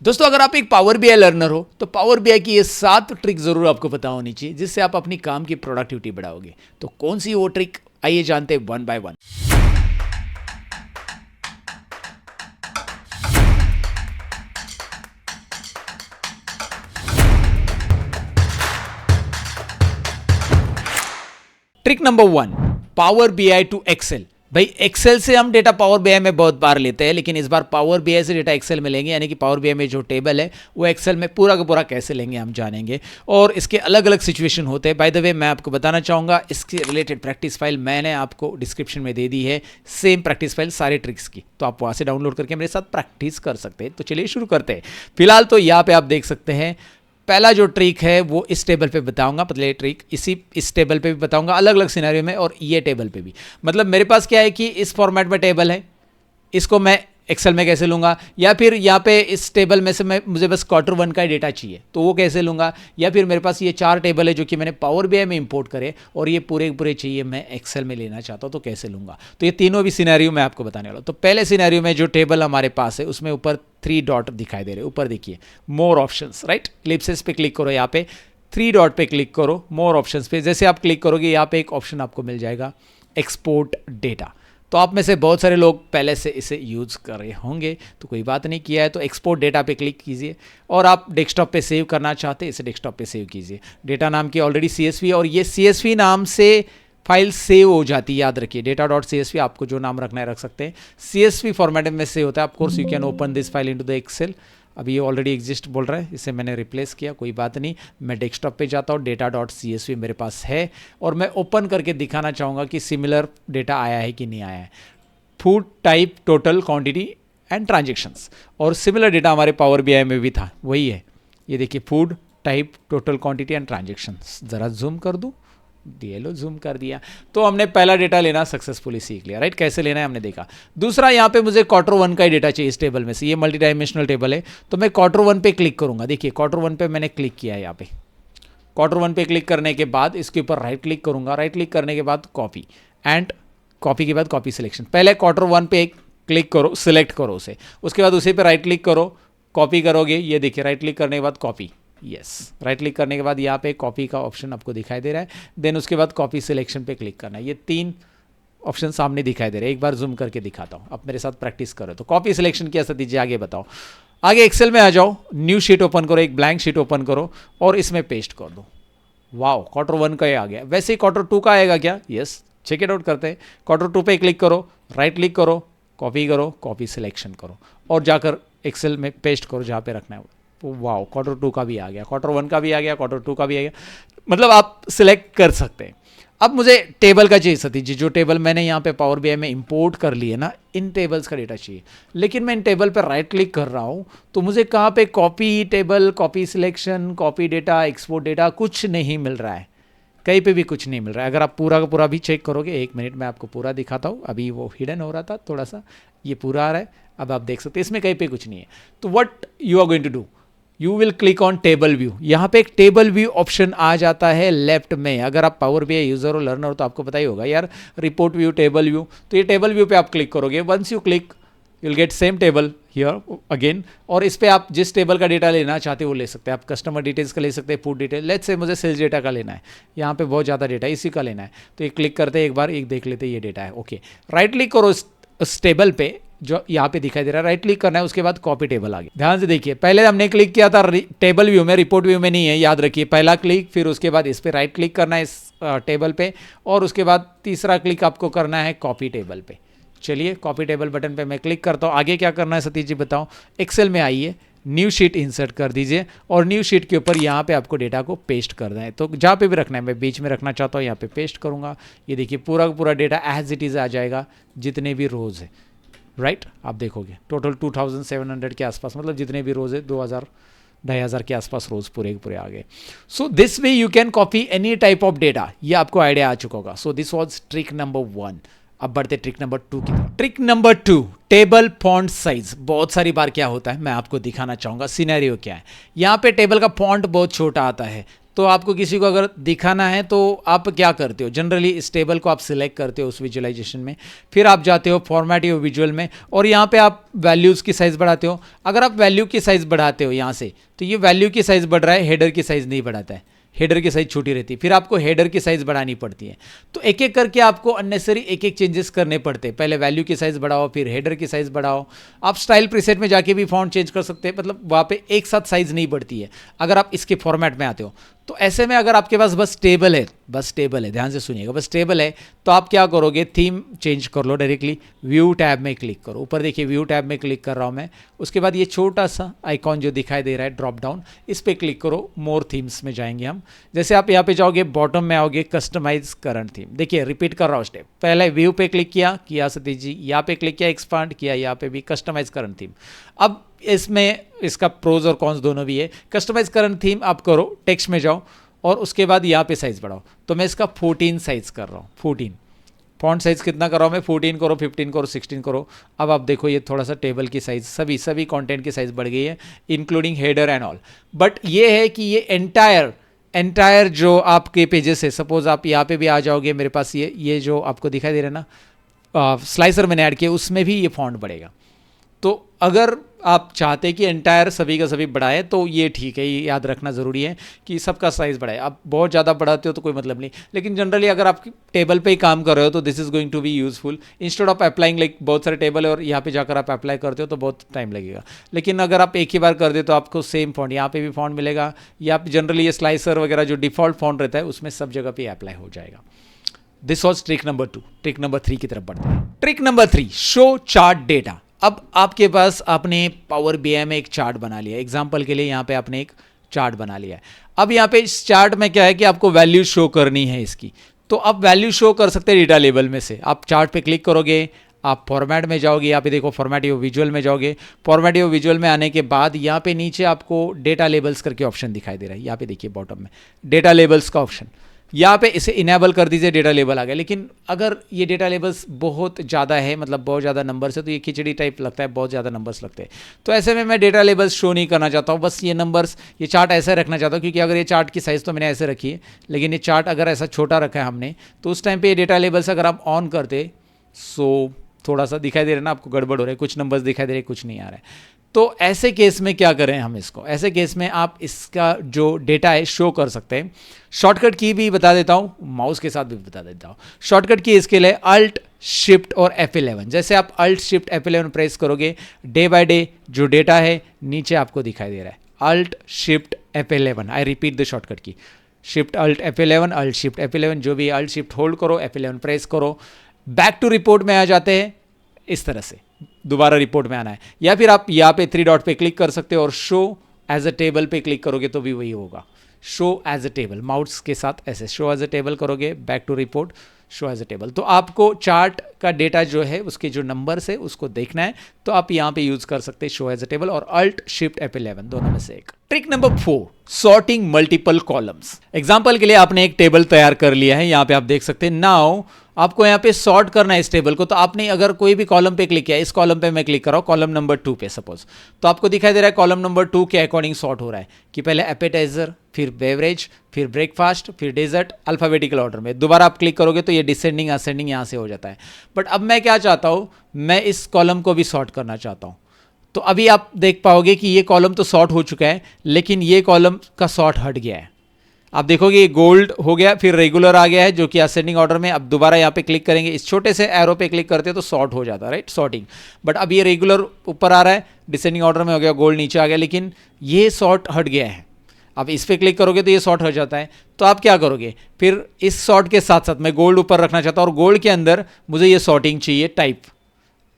दोस्तों अगर आप एक पावर बीआई लर्नर हो तो पावर बीआई की ये 7 ट्रिक जरूर आपको पता होनी चाहिए जिससे आप अपनी काम की प्रोडक्टिविटी बढ़ाओगे। तो कौन सी वो ट्रिक, आइए जानते हैं one by one. Trick number 1, power BI to Excel. भाई एक्सेल से हम डेटा पावर बीआई में बहुत बार लेते हैं, लेकिन इस बार पावर बीआई से डेटा एक्सेल में लेंगे, यानी कि पावर बीआई में जो टेबल है वो एक्सेल में पूरा का पूरा कैसे लेंगे हम जानेंगे। और इसके अलग अलग सिचुएशन होते हैं। बाय द वे मैं आपको बताना चाहूँगा इसके रिलेटेड प्रैक्टिस फाइल मैंने आपको डिस्क्रिप्शन में दे दी है, सेम प्रैक्टिस फाइल सारे ट्रिक्स की, तो आप वहाँ से डाउनलोड करके मेरे साथ प्रैक्टिस कर सकते हैं। तो चलिए शुरू करते हैं। फिलहाल तो यहाँ पे आप देख सकते हैं पहला जो ट्रिक है वो इस टेबल पे बताऊंगा, पहले ट्रिक इस टेबल पे भी बताऊंगा अलग अलग सिनेरियो में, और ये टेबल पे भी। मतलब मेरे पास क्या है कि इस फॉर्मेट में टेबल है, इसको मैं एक्सेल में कैसे लूँगा, या फिर यहाँ पे इस टेबल में से मुझे बस Q1 का डेटा चाहिए तो वो कैसे लूँगा, या फिर मेरे पास ये 4 टेबल है जो कि मैंने पावर बीआई में इंपोर्ट करे और ये पूरे पूरे चाहिए मैं एक्सेल में लेना चाहता हूँ तो कैसे लूँगा। तो ये तीनों भी सिनेरियो मैं आपको बताने वाला हूँ। तो पहले सिनेरियो में जो टेबल हमारे पास है उसमें ऊपर 3 डॉट दिखाई दे रहे हैं, ऊपर देखिए मोर ऑप्शंस, राइट। इलिप्सिस पे क्लिक करो, यहाँ पे 3 डॉट पे क्लिक करो, मोर ऑप्शंस पे। जैसे आप क्लिक करोगे यहाँ पे एक ऑप्शन आपको मिल जाएगा एक्सपोर्ट डेटा। तो आप में से बहुत सारे लोग पहले से इसे यूज़ कर रहे होंगे, तो कोई बात नहीं, किया है तो एक्सपोर्ट डेटा पे क्लिक कीजिए। और आप डेस्कटॉप पे सेव करना चाहते हैं इसे डेस्कटॉप पे सेव कीजिए। डेटा नाम की ऑलरेडी CSV, और ये CSV नाम से फाइल सेव हो जाती है, याद रखिए। data.csv आपको जो नाम रखना है रख सकते हैं, CSV फॉर्मेट में सेव होता है। Of course you can open this file into the Excel. अभी ये ऑलरेडी एग्जिस्ट बोल रहा है, इसे मैंने रिप्लेस किया, कोई बात नहीं। मैं डेस्कटॉप पे जाता हूँ, data.csv मेरे पास है और मैं ओपन करके दिखाना चाहूँगा कि सिमिलर डेटा आया है कि नहीं आया है। Food type, total, quantity and transactions, और सिमिलर डेटा हमारे पावर बीआई में भी था, वही है। ये देखिए food type, total, quantity and transactions. ज़रा जूम कर दूँ, दिए लो, जूम कर दिया। तो हमने पहला डेटा लेना सक्सेसफुली सीख लिया, राइट। कैसे लेना है हमने देखा। दूसरा, यहाँ पे मुझे Q1 का ही डेटा चाहिए इस टेबल में से, ये मल्टी डायमेंशनल टेबल है, तो मैं Q1 पे क्लिक करूँगा। देखिए Q1 पे मैंने क्लिक किया है। यहाँ पे Q1 पे क्लिक करने के बाद इसके ऊपर राइट क्लिक करूँगा। राइट क्लिक करने के बाद कॉपी, एंड कॉपी के बाद कॉपी सिलेक्शन। पहले Q1 पे क्लिक करो, सिलेक्ट करो उसे, उसके बाद उसी पे राइट क्लिक करो, कॉपी करोगे। ये देखिए राइट क्लिक करने के बाद कॉपी, यस। राइट क्लिक करने के बाद यहाँ पे कॉपी का ऑप्शन आपको दिखाई दे रहा है। देन उसके बाद कॉपी सिलेक्शन पे क्लिक करना है। ये 3 ऑप्शन सामने दिखाई दे रहे हैं। एक बार जूम करके दिखाता हूँ, आप मेरे साथ प्रैक्टिस करो। तो कॉपी सिलेक्शन किया सतीश, आगे बताओ। आगे एक्सेल में आ जाओ, न्यू शीट ओपन करो, एक ब्लैंक शीट ओपन करो और इसमें पेस्ट कर दो। वाओ, Q1 का ही आ गया। वैसे ही Q2 का आएगा क्या? यस, चेक इट आउट करते हैं। Q2 पे क्लिक करो, राइट क्लिक करो, कॉपी करो, कॉपी सिलेक्शन करो और जाकर एक्सेल में पेस्ट करो जहाँ पे रखना है। वाओ, Q2 का भी आ गया, Q1 का भी आ गया, Q2 का भी आ गया। मतलब आप सिलेक्ट कर सकते हैं। अब मुझे टेबल का चाहिए सतीश जी, जो टेबल मैंने यहाँ पे पावर बीआई में इंपोर्ट कर लिए ना, इन टेबल्स का डेटा चाहिए। लेकिन मैं इन टेबल पर राइट क्लिक कर रहा हूँ तो मुझे कहाँ पे copy table, copy selection, copy data, export data कुछ नहीं मिल रहा है, कहीं पे भी कुछ नहीं मिल रहा है। अगर आप पूरा का पूरा भी चेक करोगे, 1 मिनट में आपको पूरा दिखाता हूँ। अभी वो हिडन हो रहा था थोड़ा सा, ये पूरा आ रहा है। अब आप देख सकते हैं इसमें कहीं पे कुछ नहीं है। तो what you are going to do, you will click on table view. यहाँ पे एक टेबल व्यू ऑप्शन आ जाता है लेफ्ट में। अगर आप पावर बीआई यूजर हो, लर्नर हो, तो आपको पता ही होगा यार, रिपोर्ट व्यू, टेबल व्यू। तो ये टेबल व्यू पे आप क्लिक करोगे। Once you click you will get same table here again, और इस पे आप जिस टेबल का डेटा लेना चाहते हो वो ले सकते हैं। आप कस्टमर डिटेल्स का ले सकते हैं, फूड डिटेल। लेट्स से मुझे सेल्स डेटा का लेना है, यहाँ पे बहुत ज़्यादा डेटा इसी का लेना है। तो ये क्लिक करते हैं, एक बार एक देख लेते हैं ये डेटा है, ओके। राइट क्लिक करो उस टेबल पे जो यहाँ पे दिखाई दे रहा है, राइट क्लिक करना है, उसके बाद कॉपी टेबल आ गया। ध्यान से देखिए, पहले हमने क्लिक किया था टेबल व्यू में, रिपोर्ट व्यू में नहीं है, याद रखिए। पहला क्लिक, फिर उसके बाद इस पे राइट क्लिक करना है इस टेबल पे, और उसके बाद तीसरा क्लिक आपको करना है कॉपी टेबल पे। चलिए कॉपी टेबल बटन पे मैं क्लिक करता हूँ। आगे क्या करना है सतीश जी बताओ। एक्सेल में आइए, न्यू शीट इंसर्ट कर दीजिए और न्यू शीट के ऊपर यहाँ पे आपको डेटा को पेस्ट करना है। तो जहाँ पे भी रखना है, मैं बीच में रखना चाहता हूँ, यहाँ पे पेस्ट करूँगा। ये देखिए पूरा का पूरा डेटा एज इट इज़ आ जाएगा, जितने भी रोज़ है, राइट। आप देखोगे टोटल 2700 के आसपास, मतलब जितने भी रोज़ है 2000-2500 के आसपास रोज़ पूरे के पूरे आ गए। So this way you can copy any type of data. ये आपको आइडिया आ चुका होगा। So this was trick number 1। अब बढ़ते ट्रिक नंबर 2 की तरफ। Trick number 2, table font size. बहुत सारी बार क्या होता है, मैं आपको दिखाना चाहूंगा सिनेरियो क्या है। यहाँ पे टेबल का फॉन्ट बहुत छोटा आता है, तो आपको किसी को अगर दिखाना है तो आप क्या करते हो, जनरली इस टेबल को आप सिलेक्ट करते हो उस विजुअलाइजेशन में, फिर आप जाते हो फॉर्मेट योर विजुअल में और यहाँ पे आप वैल्यूज़ की साइज़ बढ़ाते हो। अगर आप वैल्यू की साइज़ बढ़ाते हो यहाँ से, तो ये वैल्यू की साइज़ बढ़ रहा है, हेडर की साइज़ नहीं बढ़ाता है, हेडर की साइज़ छोटी रहती है, फिर आपको हेडर की साइज़ बढ़ानी पड़ती है। तो एक एक करके आपको अननेसरी एक एक चेंजेस करने पड़ते हैं, पहले वैल्यू की साइज़ बढ़ाओ, फिर हेडर की साइज़ बढ़ाओ। आप स्टाइल प्रीसेट में जाके भी फॉन्ट चेंज कर सकते हैं, मतलब वहाँ पे एक साथ साइज़ नहीं बढ़ती है अगर आप इसके फॉर्मेट में आते हो। तो ऐसे में अगर आपके पास बस टेबल है, ध्यान से सुनिएगा, बस टेबल है, तो आप क्या करोगे, थीम चेंज कर लो डायरेक्टली, व्यू टैब में क्लिक करो, ऊपर देखिए व्यू टैब में क्लिक कर रहा हूँ मैं। उसके बाद ये छोटा सा आइकॉन जो दिखाई दे रहा है ड्रॉप डाउन, इस पर क्लिक करो, मोर थीम्स में जाएंगे हम। जैसे आप यहाँ पे जाओगे, बॉटम में आओगे, कस्टमाइज करंट थीम, देखिए रिपीट कर रहा हूँ स्टेप, पहले व्यू पे क्लिक किया सतीश जी, यहाँ पे क्लिक किया, एक्सपांड किया, यहाँ पे भी कस्टमाइज करंट थीम। अब इसमें इसका प्रोज और कॉन्स दोनों भी है। कस्टमाइज करंट थीम आप करो, टेक्स्ट में जाओ और उसके बाद यहाँ पे साइज़ बढ़ाओ, तो मैं इसका 14 साइज़ कर रहा हूँ, 14 फॉन्ट साइज़ कितना कर रहा हूँ मैं, 14 करो, 15 करो, 16 करो। अब आप देखो ये थोड़ा सा टेबल की साइज़, सभी कंटेंट की साइज़ बढ़ गई है, including header and all. But ये है कि ये एंटायर जो आपके पेजेस है, सपोज आप यहाँ पे भी आ जाओगे, मेरे पास ये जो आपको दिखाई दे रहा है ना, स्लाइसर मैंने ऐड किया, उसमें भी ये फॉन्ट बढ़ेगा। तो अगर आप चाहते हैं कि एंटायर सभी का सभी बढ़ाए तो ये ठीक है, ये याद रखना ज़रूरी है कि सबका साइज़ बढ़ाए। आप बहुत ज़्यादा बढ़ाते हो तो कोई मतलब नहीं, लेकिन जनरली अगर आप टेबल पे ही काम कर रहे हो तो this is going to be useful, instead of applying like बहुत सारे टेबल है और यहाँ पे जाकर आप अप्लाई करते हो तो बहुत टाइम लगेगा। लेकिन अगर आप एक ही बार कर दे तो आपको सेम फॉन्ट यहाँ पे भी फॉन्ट मिलेगा, या जनरली ये स्लाइसर वगैरह जो डिफ़ॉल्ट फॉन्ट रहता है उसमें सब जगह पे अप्लाई हो जाएगा। This was trick number 2। Trick number 3 की तरफ बढ़ते हैं। Trick number 3, show chart data. अब आपके पास आपने पावर बीआई में एक चार्ट बना लिया, एग्जांपल के लिए यहाँ पे आपने एक चार्ट बना लिया है। अब यहाँ पे इस चार्ट में क्या है कि आपको वैल्यू शो करनी है इसकी, तो आप वैल्यू शो कर सकते हैं डेटा लेबल में से। आप चार्ट पे क्लिक करोगे, आप फॉर्मेट में जाओगे, यहाँ पे देखो फॉर्मेट योर विजुअल में जाओगे, फॉर्मेट योर विजुअल में आने के बाद यहाँ पे नीचे आपको डेटा लेबल्स करके ऑप्शन दिखाई दे रहा है, यहाँ पे देखिए बॉटम में डेटा लेबल्स का ऑप्शन, यहाँ पे इसे इनेबल कर दीजिए, डेटा लेबल आ गया। लेकिन अगर ये डेटा लेबल्स बहुत ज़्यादा है, मतलब बहुत ज़्यादा नंबर्स है, तो ये खिचड़ी टाइप लगता है, बहुत ज़्यादा नंबर्स लगते हैं। तो ऐसे में मैं डेटा लेबल्स शो नहीं करना चाहता हूँ, बस ये नंबर्स, ये चार्ट ऐसे रखना चाहता हूँ, क्योंकि अगर ये चार्ट की साइज़ तो मैंने ऐसे रखी है, लेकिन ये चार्ट अगर ऐसा छोटा रखा है हमने, तो उस टाइम पर ये डेटा लेबल्स अगर आप ऑन करते, सो थोड़ा सा दिखाई दे रहा है ना आपको, गड़बड़ हो रहा है, कुछ नंबर्स दिखाई दे रहे हैं, कुछ नहीं आ रहा है। तो ऐसे केस में क्या करें हम इसको, ऐसे केस में आप इसका जो डेटा है शो कर सकते हैं। शॉर्टकट की भी बता देता हूँ, माउस के साथ भी बता देता हूँ। शॉर्टकट की इसके लिए अल्ट शिफ्ट और F11, जैसे आप अल्ट शिफ्ट F11 प्रेस करोगे, डे बाय डे जो डेटा है नीचे आपको दिखाई दे रहा है, alt shift F11। I repeat the shortcut key, shift alt F11, alt shift F11, जो भी अल्ट शिफ्ट होल्ड करो, F11 प्रेस करो, बैक टू रिपोर्ट में आ जाते हैं। इस तरह से दोबारा रिपोर्ट में आना है, या फिर आप यहाँ पे 3 डॉट पे क्लिक कर सकते हो और शो एज अ टेबल पे क्लिक करोगे तो भी वही होगा, show as a table, mouse के साथ ऐसे शो एज अ टेबल करोगे, back to report, show as a table. तो आपको चार्ट का डेटा जो है उसके जो नंबर्स है उसको देखना है, तो आप यहाँ पे यूज कर सकते हैं शो एज अ टेबल और अल्ट शिफ्ट F11, दोनों में से एक। Trick number 4, sorting multiple columns. Example के लिए आपने एक टेबल तैयार कर लिया है, यहाँ पे आप देख सकते हैं। नाउ आपको यहाँ पे सॉर्ट करना है इस टेबल को, तो आपने अगर कोई भी कॉलम पे क्लिक किया, इस कॉलम पे मैं क्लिक कर रहा हूँ, कॉलम नंबर 2 पे सपोज, तो आपको दिखाई दे रहा है कॉलम नंबर 2 के अकॉर्डिंग सॉर्ट हो रहा है कि पहले एपेटाइजर, फिर बेवरेज, फिर ब्रेकफास्ट, फिर डेजर्ट, अल्फाबेटिकल ऑर्डर में। दोबारा आप क्लिक करोगे तो ये डिसेंडिंग असेंडिंग यहाँ से हो जाता है। बट अब मैं क्या चाहता हूँ, मैं इस कॉलम को भी सॉर्ट करना चाहता हूँ। तो अभी आप देख पाओगे कि ये कॉलम तो सॉर्ट हो चुका है, लेकिन ये कॉलम का सॉर्ट हट गया है। आप देखोगे ये गोल्ड हो गया, फिर रेगुलर आ गया है जो कि असेंडिंग ऑर्डर में। अब दोबारा यहाँ पे क्लिक करेंगे, इस छोटे से एरो पे क्लिक करते हैं तो सॉर्ट हो जाता है, राइट, सॉर्टिंग। बट अब ये रेगुलर ऊपर आ रहा है, डिसेंडिंग ऑर्डर में हो गया, गोल्ड नीचे आ गया, लेकिन ये सॉर्ट हट गया है। अब इस पर क्लिक करोगे तो ये सॉर्ट हो जाता है। तो आप क्या करोगे, फिर इस सॉर्ट के साथ साथ मैं गोल्ड ऊपर रखना चाहता हूँ और गोल्ड के अंदर मुझे ये सॉर्टिंग चाहिए टाइप,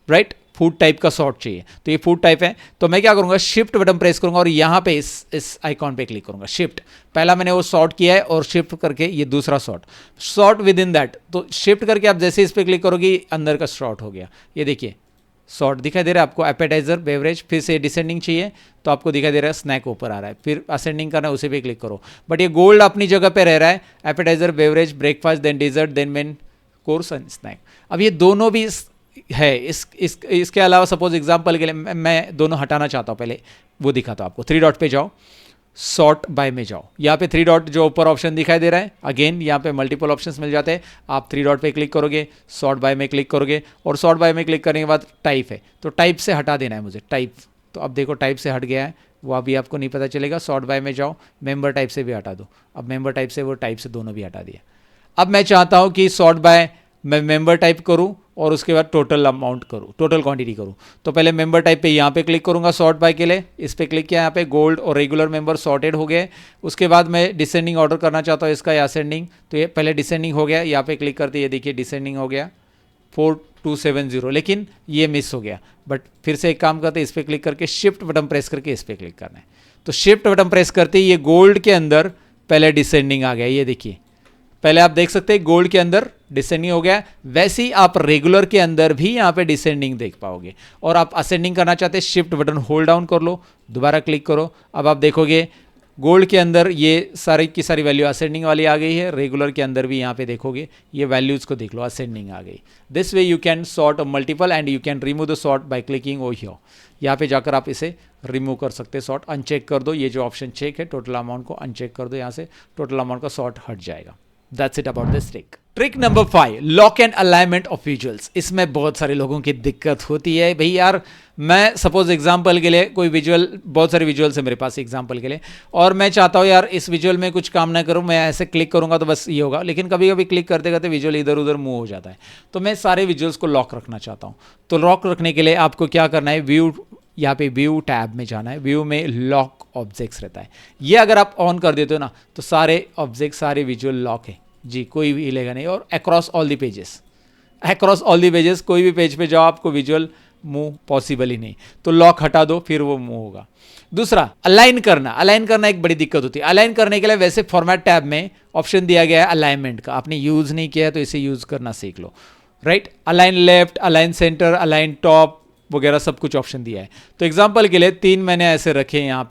राइट, फूड टाइप का सॉर्ट चाहिए। तो ये फूड टाइप है, तो मैं क्या करूंगा, शिफ्ट बटन प्रेस करूंगा और यहाँ पे इस आइकॉन पे क्लिक करूंगा, शिफ्ट। पहला मैंने वो सॉर्ट किया है और शिफ्ट करके ये दूसरा सॉर्ट विद इन दैट। तो शिफ्ट करके आप जैसे इस पर क्लिक करोगे अंदर का सॉर्ट हो गया। ये देखिए सॉर्ट दिखाई दे रहा है आपको, एपेटाइजर, बेवरेज, फिर से डिसेंडिंग चाहिए तो आपको दिखाई दे रहा है स्नैक ऊपर आ रहा है, फिर असेंडिंग करना है उसी पे क्लिक करो। बट ये गोल्ड अपनी जगह पे रह रहा है, appetiser, beverage, breakfast, then dessert, then main course and snack. अब ये दोनों भी है। इसके अलावा सपोज एग्जांपल के लिए मैं दोनों हटाना चाहता हूँ, पहले वो दिखाता हूँ आपको। 3 डॉट पे जाओ, सॉर्ट बाय में जाओ, यहाँ पे 3 डॉट जो ऊपर ऑप्शन दिखाई दे रहा है, अगेन यहाँ पे मल्टीपल ऑप्शंस मिल जाते हैं। आप 3 डॉट पे क्लिक करोगे, सॉर्ट बाय में क्लिक करोगे, और सॉर्ट बाय में क्लिक करने के बाद टाइप है, तो टाइप से हटा देना है मुझे, टाइप। तो अब देखो टाइप से हट गया है, वो अभी आपको नहीं पता चलेगा। सॉर्ट बाय में जाओ, मेंबर टाइप से भी हटा दो। अब मेंबर टाइप से वो टाइप से दोनों भी हटा दिया। अब मैं चाहता हूँ कि सॉर्ट बाय मैं मेंबर टाइप करूँ और उसके बाद टोटल अमाउंट करूँ, टोटल क्वांटिटी करूँ। तो पहले मेंबर टाइप पे यहाँ पे क्लिक करूँगा सॉर्ट बाय के लिए, इस पर क्लिक किया, यहाँ पे गोल्ड और रेगुलर मेंबर सॉर्टेड हो गए। उसके बाद मैं डिसेंडिंग ऑर्डर करना चाहता हूँ इसका या असेंडिंग, तो ये पहले डिसेंडिंग हो गया, यहाँ पे क्लिक करते ये देखिए डिसेंडिंग हो गया 4270, लेकिन ये मिस हो गया। बट फिर से एक काम करते, इस पर क्लिक करके शिफ्ट बटन प्रेस करके इस पर क्लिक करना है। तो शिफ्ट बटन प्रेस करते ये गोल्ड के अंदर पहले डिसेंडिंग आ गया, ये देखिए पहले आप देख सकते हैं गोल्ड के अंदर डिसेंडिंग हो गया। वैसे ही आप रेगुलर के अंदर भी यहाँ पे डिसेंडिंग देख पाओगे। और आप असेंडिंग करना चाहते हैं, शिफ्ट बटन होल्ड डाउन कर लो, दोबारा क्लिक करो। अब आप देखोगे गोल्ड के अंदर ये सारी की सारी वैल्यू असेंडिंग वाली आ गई है, रेगुलर के अंदर भी यहाँ पे देखोगे ये वैल्यूज को देख लो असेंडिंग आ गई। This way you can sort multiple and you can remove the sort by clicking oh here. यहाँ पे जाकर आप इसे रिमूव कर सकते हैं, सॉर्ट अनचेक कर दो, ये जो ऑप्शन चेक है टोटल अमाउंट को अनचेक कर दो, यहाँ से टोटल अमाउंट का सॉर्ट हट जाएगा। That's it about this trick. Trick number 5, lock and alignment of visuals. इसमें बहुत सारे लोगों की दिक्कत होती है। भाई यार मैं सपोज एग्जांपल के लिए कोई विजुअल, बहुत सारे विजुअल्स है मेरे पास एग्जांपल के लिए, और मैं चाहता हूँ यार इस विजुअल में कुछ काम ना करूँ, मैं ऐसे क्लिक करूँगा तो बस ये होगा, लेकिन कभी कभी क्लिक करते करते विजुअल इधर उधर मूव हो जाता है। तो मैं सारे विजुअल्स को लॉक रखना चाहता हूँ। तो लॉक रखने के लिए आपको क्या करना है, व्यू, यहाँ पे व्यू टैब में जाना है। व्यू में लॉक ऑब्जेक्ट्स रहता है, ये अगर आप ऑन कर देते हो ना तो सारे ऑब्जेक्ट सारे विजुअल लॉक है जी, कोई भी हिलेगा नहीं। और across all the pages, across all the pages, कोई भी पेज पे जाओ आपको विजुअल मूव पॉसिबल ही नहीं। तो लॉक हटा दो फिर वो मूव होगा। दूसरा अलाइन करना, अलाइन करना एक बड़ी दिक्कत होती है। अलाइन करने के लिए वैसे फॉर्मेट टैब में ऑप्शन दिया गया है अलाइनमेंट का, आपने यूज नहीं किया है तो इसे यूज करना सीख लो, right. Align left, align centre, align top वगैरह सब कुछ ऑप्शन दिया है। तो एग्जांपल के लिए 3 मैंने ऐसे रखे हैं, यहाँ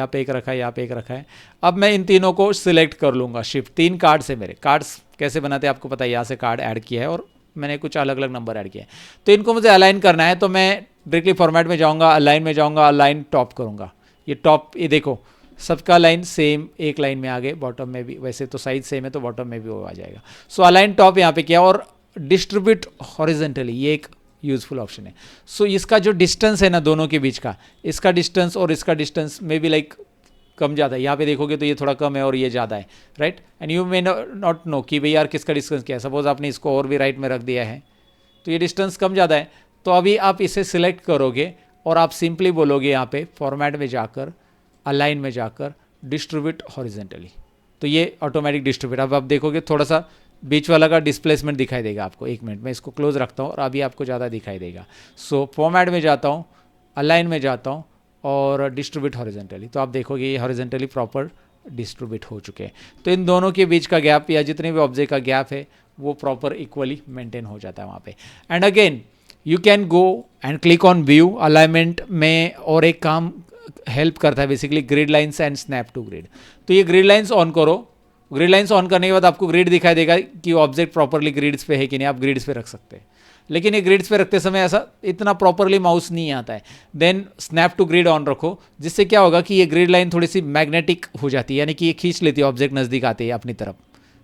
पे एक रखा है, यहाँ पे एक रखा है। अब मैं इन तीनों को सिलेक्ट कर लूँगा, शिफ्ट 3 कार्ड्स है मेरे। कार्ड्स कैसे बनाते हैं आपको पता है, यहाँ से कार्ड ऐड किया है और मैंने कुछ अलग अलग नंबर ऐड किया है। तो इनको मुझे अलाइन करना है, तो मैं डायरेक्टली फॉर्मेट में जाऊँगा, अलाइन में जाऊँगा, अलाइन टॉप करूँगा। ये टॉप, ये देखो सबका लाइन सेम एक लाइन में आ गए, बॉटम में भी, वैसे तो साइज सेम है तो बॉटम में भी वो आ जाएगा। सो अलाइन टॉप यहाँ पे किया, और डिस्ट्रीब्यूट हॉरिजेंटली ये एक यूजफुल ऑप्शन है। सो इसका जो डिस्टेंस है ना दोनों के बीच का, इसका डिस्टेंस और इसका डिस्टेंस में भी लाइक कम ज़्यादा है। यहाँ पे देखोगे तो ये थोड़ा कम है और ये ज़्यादा है, right. And you may not know कि भाई यार किसका डिस्टेंस क्या है। सपोज आपने इसको और भी राइट में रख दिया है तो ये डिस्टेंस कम ज़्यादा है। तो अभी आप इसे सिलेक्ट करोगे और आप सिंपली बोलोगे यहाँ पे फॉर्मेट में जाकर, अलाइन में जाकर डिस्ट्रीब्यूट हॉरिजेंटली, तो ये ऑटोमेटिक डिस्ट्रीब्यूट। अब आप देखोगे थोड़ा सा बीच वाला का डिस्प्लेसमेंट दिखाई देगा आपको। 1 मिनट में इसको क्लोज रखता हूँ और अभी आपको ज़्यादा दिखाई देगा। सो फॉर्मेट में जाता हूँ, अलाइन में जाता हूँ और डिस्ट्रीब्यूट हॉरिजेंटली, तो आप देखोगे ये हॉरिजेंटली प्रॉपर डिस्ट्रीब्यूट हो चुके हैं। तो इन दोनों के बीच का गैप या जितने भी ऑब्जेक्ट का गैप है वो प्रॉपर इक्वली मेंटेन हो जाता है वहाँ पे। And again you can go and click on view. Alignment में और एक काम हेल्प करता है basically, grid lines and snap to grid. तो ये ग्रिड लाइन्स ऑन करो, ग्रिड लाइन्स ऑन करने के बाद आपको ग्रिड दिखाई देगा कि ऑब्जेक्ट प्रॉपरली ग्रिड्स पे है कि नहीं, आप ग्रिड्स पे रख सकते हैं। लेकिन ये ग्रिड्स पे रखते समय ऐसा इतना प्रॉपरली माउस नहीं आता है। Then snap to grid on रखो, जिससे क्या होगा कि ये ग्रिड लाइन थोड़ी सी मैग्नेटिक हो जाती है, यानी कि ये खींच लेती है ऑब्जेक्ट नज़दीक आते हैं अपनी तरफ,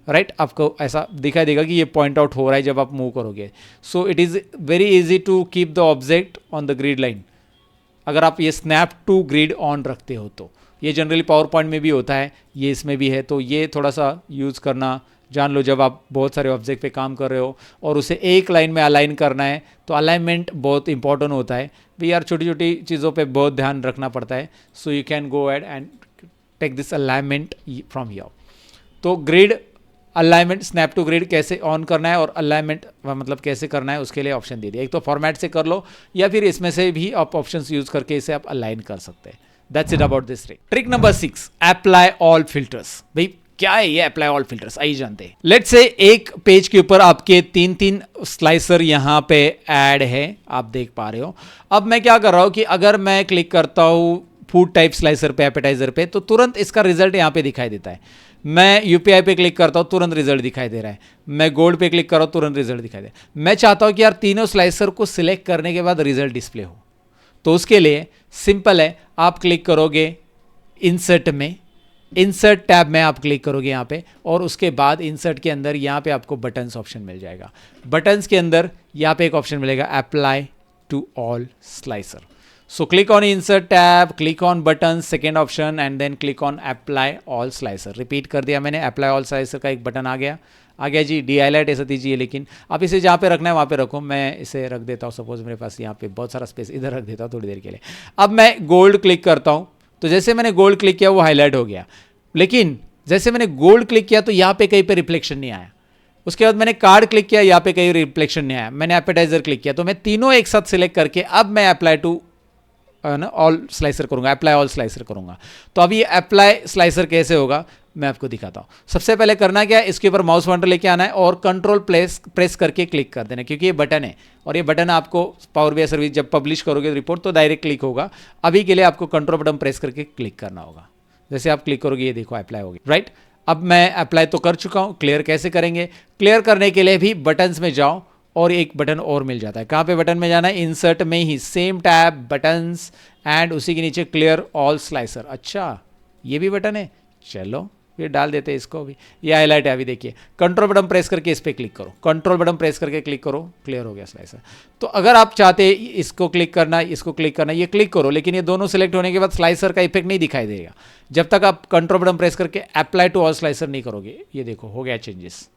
राइट। आपको ऐसा दिखाई देगा कि ये पॉइंट आउट हो रहा है जब आप मूव करोगे। So it is very easy to keep the object on the grid line अगर आप ये स्नैप टू ग्रिड ऑन रखते हो तो। ये जनरली पावर पॉइंट में भी होता है, ये इसमें भी है, तो ये थोड़ा सा यूज़ करना जान लो जब आप बहुत सारे ऑब्जेक्ट पे काम कर रहे हो और उसे एक लाइन में अलाइन करना है। तो अलाइनमेंट बहुत इंपॉर्टेंट होता है भी यार, छोटी छोटी चीज़ों पे बहुत ध्यान रखना पड़ता है। So you can go ahead and take this alignment from here. तो grid alignment, snap to grid कैसे ऑन करना है और अलाइनमेंट मतलब कैसे करना है उसके लिए ऑप्शन दे दिया। एक तो फॉर्मेट से कर लो या फिर इसमें से भी आप ऑप्शंस यूज़ करके इसे आप अलाइन कर सकते हैं। That's it about this trick. Trick number 6, apply all filters. भाई क्या है ये अप्लाई ऑल फिल्टर्स, आइए जानते हैं। लेट्स से एक पेज के ऊपर आपके 3-3 स्लाइसर यहाँ पे ऐड है, आप देख पा रहे हो। अब मैं क्या कर रहा हूँ कि अगर मैं क्लिक करता हूँ फूड टाइप स्लाइसर पे, एपेटाइजर पे, तो तुरंत इसका रिजल्ट यहाँ पे दिखाई देता है। मैं यूपीआई पे क्लिक करता हूँ तुरंत रिजल्ट दिखाई दे रहा है। मैं गोल्ड पे क्लिक कर रहा हूँ तुरंत रिजल्ट दिखाई दे रहा है। मैं चाहता हूँ कि यार तीनों स्लाइसर को सिलेक्ट करने के बाद रिजल्ट डिस्प्ले हो। तो उसके लिए सिंपल है, आप क्लिक करोगे इंसर्ट में, इंसर्ट टैब में आप क्लिक करोगे यहाँ पे, और उसके बाद इंसर्ट के अंदर यहाँ पे आपको बटन्स ऑप्शन मिल जाएगा। बटन्स के अंदर यहाँ पे एक ऑप्शन मिलेगा apply to all slicer. So click on insert tab, click on button, second option, and then click on apply all slicer. Repeat कर दिया मैंने, अप्लाई ऑल स्लाइसर का एक बटन आ गया जी। डी हाईलाइट ऐसा दीजिए, लेकिन आप इसे जहाँ पे रखना है वहाँ पे रखो। मैं इसे रख देता हूँ, सपोज मेरे पास यहाँ पे बहुत सारा स्पेस, इधर रख देता हूँ थोड़ी देर के लिए। अब मैं गोल्ड क्लिक करता हूँ, तो जैसे मैंने गोल्ड क्लिक किया वो हाईलाइट हो गया, लेकिन जैसे मैंने गोल्ड क्लिक किया तो यहाँ पे कहीं पे रिफ्लेक्शन नहीं आया। उसके बाद मैंने कार्ड क्लिक किया, यहाँ पे कहीं रिफ्लेक्शन नहीं आया। मैंने एपेटाइजर क्लिक किया, तो मैं तीनों एक साथ सिलेक्ट करके अब मैं अप्लाई टू ऑल स्लाइसर करूंगा, अप्लाई ऑल स्लाइसर करूंगा। तो अब ये अप्लाई स्लाइसर कैसे होगा मैं आपको दिखाता हूं। सबसे पहले करना क्या है, इसके ऊपर माउस पॉइंटर लेके आना है और कंट्रोल प्रेस करके क्लिक कर देना, क्योंकि ये बटन है और ये बटन आपको पावर बीआई सर्विस जब पब्लिश करोगे रिपोर्ट तो डायरेक्ट क्लिक होगा। अभी के लिए आपको कंट्रोल बटन प्रेस करके क्लिक करना होगा। जैसे आप क्लिक करोगे ये देखो अप्लाई होगी, राइट। अब मैं अप्लाई तो कर चुका हूं, क्लियर कैसे करेंगे? क्लियर करने के लिए भी बटन्स में जाओ और एक बटन और मिल जाता है। कहाँ पे बटन में जाना है? इंसर्ट में ही, सेम टैब, बटन्स, एंड उसी के नीचे क्लियर ऑल स्लाइसर। अच्छा ये भी बटन है, चलो ये डाल देते हैं इसको भी। ये हाईलाइट है, अभी देखिए कंट्रोल बटन प्रेस करके इस पर क्लिक करो, कंट्रोल बटन प्रेस करके क्लिक करो, क्लियर हो गया स्लाइसर। तो अगर आप चाहते इसको क्लिक करना, इसको क्लिक करना, ये क्लिक करो, लेकिन ये दोनों सिलेक्ट होने के बाद स्लाइसर का इफेक्ट नहीं दिखाई देगा जब तक आप कंट्रोल बटन प्रेस करके अप्लाई टू ऑल स्लाइसर नहीं करोगे। ये देखो हो गया चेंजेस,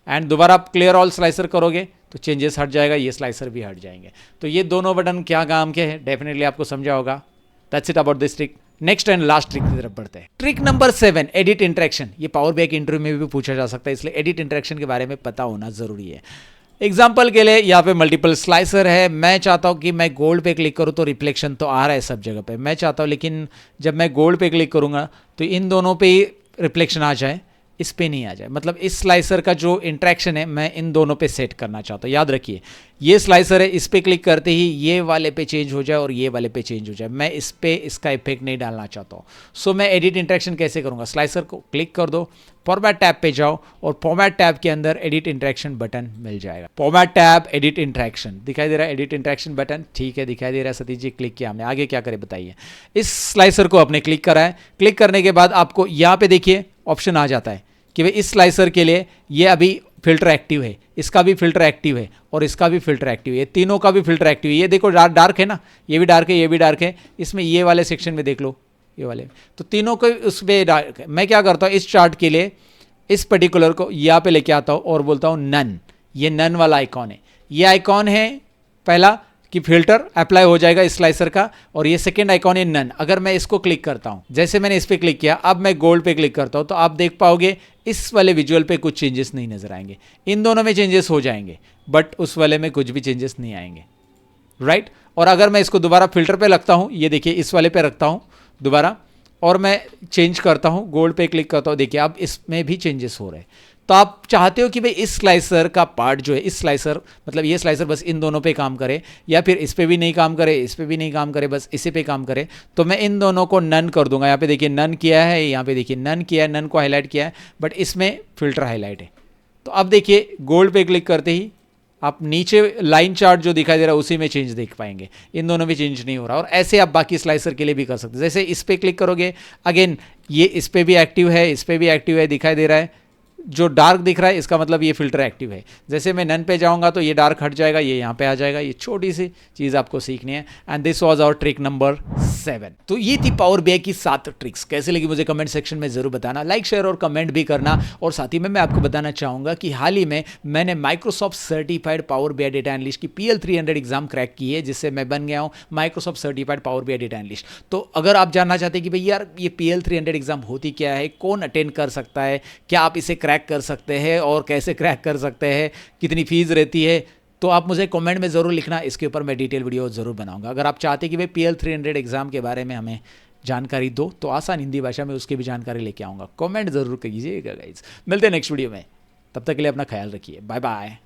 एंड दोबारा आप क्लियर ऑल स्लाइसर करोगे तो चेंजेस हट जाएगा, ये स्लाइसर भी हट जाएंगे। तो ये दोनों बटन क्या काम के हैं डेफिनेटली आपको समझा होगा। That's it about this trick. Next and last trick की तरफ बढ़ते हैं। Trick number 7, edit interaction. ये पावर बीआई के इंटरव्यू में भी पूछा जा सकता है, इसलिए एडिट इंटरेक्शन के बारे में पता होना जरूरी है। एग्जाम्पल के लिए यहाँ पे मल्टीपल स्लाइसर है, मैं चाहता हूँ कि मैं गोल्ड पे क्लिक करूँ तो रिफ्लेक्शन तो आ रहा है सब जगह पे, मैं चाहता हूँ लेकिन जब मैं गोल्ड पे क्लिक करूँगा तो इन दोनों पे ही रिफ्लेक्शन आ जाए, इस पे नहीं आ जाए। मतलब इस स्लाइसर का जो इंट्रैक्शन है मैं इन दोनों पे सेट करना चाहता हूँ। याद रखिए ये स्लाइसर है, इस पे क्लिक करते ही ये वाले पे चेंज हो जाए और ये वाले पे चेंज हो जाए, मैं इस पे इसका इफेक्ट नहीं डालना चाहता हूँ। सो मैं एडिट इंट्रैक्शन कैसे करूँगा? स्लाइसर को क्लिक कर दो, फॉर्मेट टैब पे जाओ और फॉर्मेट टैब के अंदर एडिट इंट्रैक्शन बटन मिल जाएगा। फॉर्मेट टैब, एडिट इंट्रैक्शन दिखाई दे रहा है, एडिट इंट्रैक्शन बटन, ठीक है दिखाई दे रहा है। सतीश जी क्लिक किया हमने, आगे क्या करें बताइए? इस स्लाइसर को आपने क्लिक करा है, क्लिक करने के बाद आपको यहाँ पे देखिए ऑप्शन आ जाता है कि भाई इस स्लाइसर के लिए ये अभी फिल्टर एक्टिव है, इसका भी फिल्टर एक्टिव है और इसका भी फिल्टर एक्टिव है, ये तीनों का भी फिल्टर एक्टिव है। ये देखो डार्क है ना, ये भी डार्क है, ये भी डार्क है, इसमें ये वाले सेक्शन में देख लो ये वाले, तो तीनों को उस पर डार्क है। मैं क्या करता हूँ इस चार्ट के लिए इस पर्टिकुलर को यहाँ पे लेके आता हूँ और बोलता हूँ नन। ये नन वाला आइकॉन है, ये आइकॉन है पहला कि फिल्टर अप्लाई हो जाएगा इस स्लाइसर का, और ये सेकंड आइकॉन है नन। अगर मैं इसको क्लिक करता हूं, जैसे मैंने इस पे क्लिक किया, अब मैं गोल्ड पे क्लिक करता हूं तो आप देख पाओगे इस वाले विजुअल पे कुछ चेंजेस नहीं नजर आएंगे। इन दोनों में चेंजेस हो जाएंगे बट उस वाले में कुछ भी चेंजेस नहीं आएंगे, राइट। और अगर मैं इसको दोबारा फिल्टर पे लगता हूं, ये देखिए इस वाले पे रखता हूं दोबारा और मैं चेंज करता हूं, गोल्ड पे क्लिक करता हूं, देखिए अब इसमें भी चेंजेस हो रहे हैं। तो आप चाहते हो कि भाई इस स्लाइसर का पार्ट जो है, इस स्लाइसर मतलब ये स्लाइसर बस इन दोनों पे काम करे, या फिर इस पे भी नहीं काम करे, इस पे भी नहीं काम करे, बस इसी पे काम करे, तो मैं इन दोनों को नन कर दूंगा। यहाँ पे देखिए नन किया है, यहाँ पे देखिए नन किया है, नन को हाईलाइट किया है, बट इसमें फिल्टर हाईलाइट है। तो अब देखिए गोल्ड पे क्लिक करते ही आप नीचे लाइन चार्ट जो दिखाई दे रहा है उसी में चेंज देख पाएंगे, इन दोनों में चेंज नहीं हो रहा। और ऐसे आप बाकी स्लाइसर के लिए भी कर सकते हैं। जैसे इस पे क्लिक करोगे, अगेन ये इस पे भी एक्टिव है, इस पे भी एक्टिव है, दिखाई दे रहा है। जो डार्क दिख रहा है इसका मतलब ये फिल्टर एक्टिव है। जैसे मैं नन पे जाऊंगा तो ये डार्क हट जाएगा, ये यहाँ पे आ जाएगा। ये छोटी सी चीज़ आपको सीखनी है। And this was our trick number 7। तो ये थी पावर बीआई की 7 ट्रिक्स। कैसे लगी मुझे कमेंट सेक्शन में जरूर बताना, लाइक शेयर और कमेंट भी करना। और साथ ही में मैं आपको बताना चाहूँगा कि हाल ही में मैंने Microsoft certified power BI data analyst की PL300 एग्जाम क्रैक की है, जिससे मैं बन गया हूँ Microsoft certified power BI data analyst. तो अगर आप जानना चाहते हैं कि भाई यार ये PL300 एग्जाम होती क्या है, कौन अटेंड कर सकता है, क्या आप इसे क्रैक कर सकते हैं और कैसे क्रैक कर सकते हैं, कितनी फीस रहती है, तो आप मुझे कमेंट में ज़रूर लिखना। इसके ऊपर मैं डिटेल वीडियो ज़रूर बनाऊंगा। अगर आप चाहते कि भाई PL300 एग्ज़ाम के बारे में हमें जानकारी दो तो आसान हिंदी भाषा में उसकी भी जानकारी लेके आऊँगा। कमेंट ज़रूर कीजिएगा गाइज। मिलते हैं नेक्स्ट वीडियो में, तब तक के लिए अपना ख्याल रखिए। Bye bye.